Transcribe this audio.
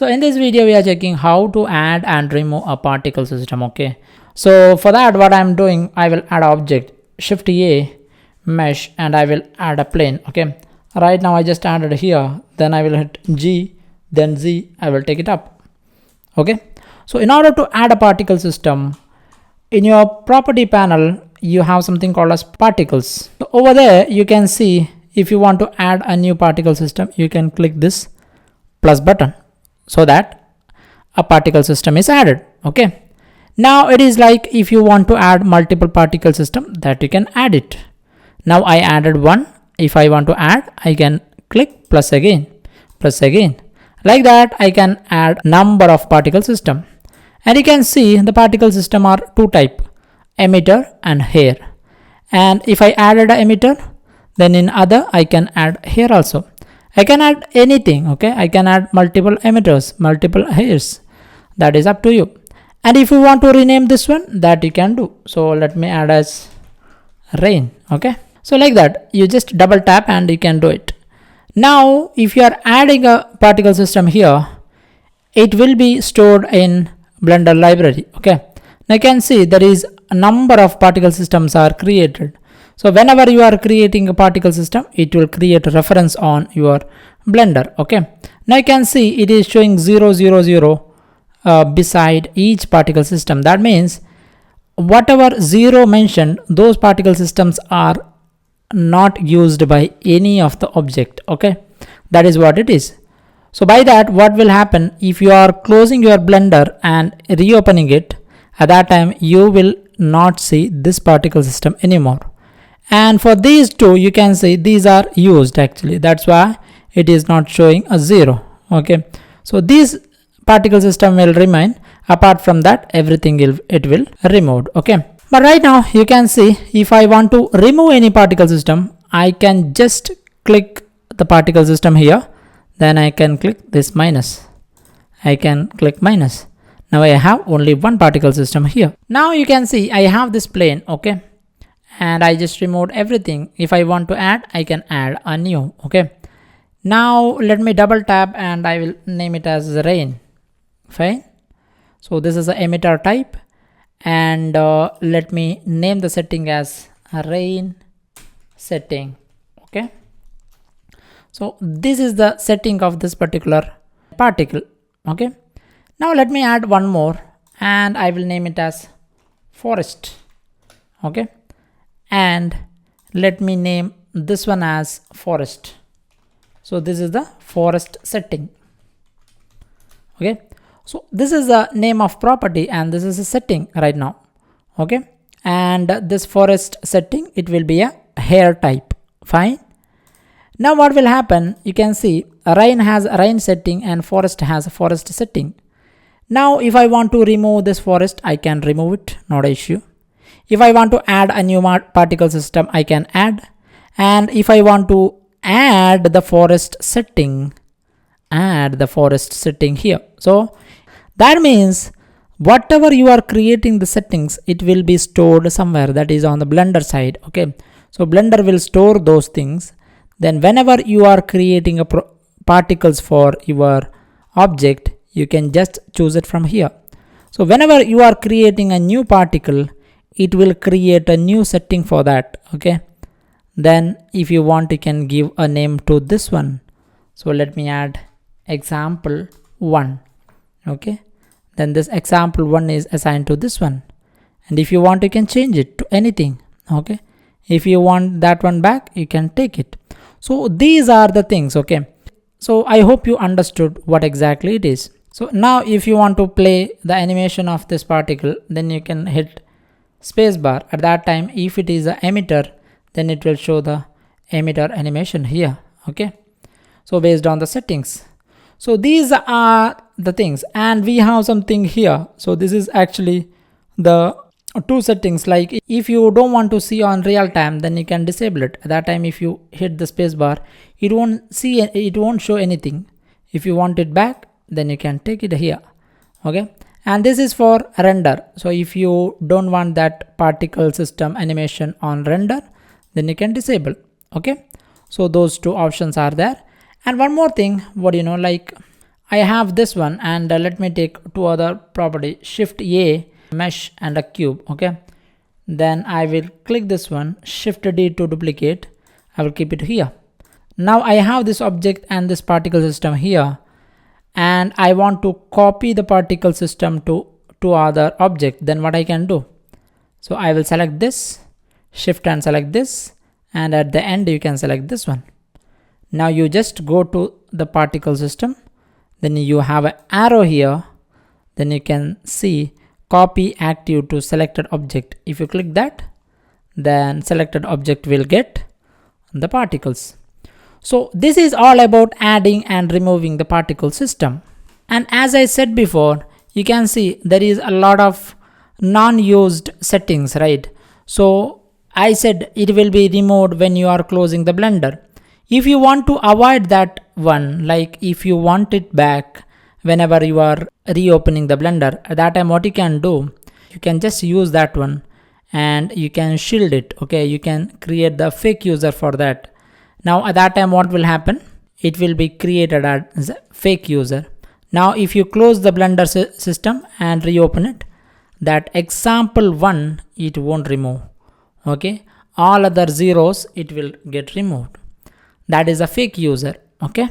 So in this video we are checking how to add and remove a particle system. Okay, so for that what I'm doing, I will add object, shift A, mesh, and I will add a plane. Okay, right now I just added here, then I will hit G, then Z, I will take it up. Okay, so in order to add a particle system, in your property panel you have something called as particles. So over there you can see, if you want to add a new particle system, you can click this plus button so that a particle system is added. Okay, now it is like if you want to add multiple particle system, that you can add it. Now I added one. If I want to add, I can click plus again, like that I can add number of particle system. And you can see the particle system are two type, emitter and hair. And if I added a emitter, then in other I can add hair also. I can add anything. Okay, I can add multiple emitters, multiple hairs, that is up to you. And if you want to rename this one, that you can do. So let me add as rain. Okay, so like that you just double tap and you can do it. Now if you are adding a particle system here, it will be stored in Blender library. Okay, now you can see there is a number of particle systems are created. So whenever you are creating a particle system, it will create a reference on your Blender. Okay, now you can see it is showing 000 beside each particle system. That means whatever 0 mentioned, those particle systems are not used by any of the object. Okay, that is what it is. So by that what will happen, if you are closing your Blender and reopening it, at that time you will not see this particle system anymore. And for these two, you can see these are used actually, that's why it is not showing a 0. Okay, so this particle system will remain. Apart from that, everything it will removed. Okay, but right now you can see, if I want to remove any particle system, I can just click the particle system here, then I can click this minus, I can click minus. Now I have only one particle system here. Now you can see I have this plane. Okay, and I just removed everything. If I want to add, I can add a new. Okay, now let me double tap and I will name it as rain. Fine, so this is a emitter type, and let me name the setting as rain setting. Okay, so this is the setting of this particular particle. Okay, now let me add one more and I will name it as forest. Okay, and let me name this one as forest. So this is the forest setting. Okay, so this is the name of property and this is a setting right now. Okay, and this forest setting, it will be a hair type. Fine, now what will happen, you can see rain has a rain setting and forest has a forest setting. Now if I want to remove this forest, I can remove it, not an issue. If I want to add a new particle system, I can add. And if I want to add the forest setting, add the forest setting here. So that means whatever you are creating the settings, it will be stored somewhere, that is on the Blender side. Okay, so Blender will store those things. Then whenever you are creating a particles for your object, you can just choose it from here. So whenever you are creating a new particle, it will create a new setting for that. Okay, then if you want, you can give a name to this one. So let me add example 1. Okay, then this example 1 is assigned to this one, and if you want, you can change it to anything. Okay, if you want that one back, you can take it. So these are the things. Okay, so I hope you understood what exactly it is. So now if you want to play the animation of this particle, then you can hit spacebar. At that time, if it is an emitter, then it will show the emitter animation here. Okay, so based on the settings. So these are the things, and we have something here. So this is actually the two settings. Like if you don't want to see on real time, then you can disable it. At that time, if you hit the spacebar, it won't show anything. If you want it back, then you can take it here. Okay, and this is for render. So if you don't want that particle system animation on render, then you can disable. Okay, so those two options are there. And one more thing, like I have this one, and let me take two other property, Shift A, mesh and a cube. Okay, then I will click this one, Shift D to duplicate. I will keep it here. Now I have this object and this particle system here, and I want to copy the particle system to other object. Then what I can do, so I will select this, shift and select this, and at the end you can select this one. Now you just go to the particle system, then you have an arrow here, then you can see copy active to selected object. If you click that, then selected object will get the particles. So this is all about adding and removing the particle system. And as I said before, you can see there is a lot of non-used settings, right? So I said it will be removed when you are closing the Blender. If you want to avoid that one, like if you want it back whenever you are reopening the Blender, at that time what you can do, you can just use that one and you can shield it. Okay, you can create the fake user for that. Now at that time what will happen, it will be created as a fake user. Now if you close the Blender system and reopen it, that example one, it won't remove. Okay, all other zeros it will get removed. That is a fake user. Okay.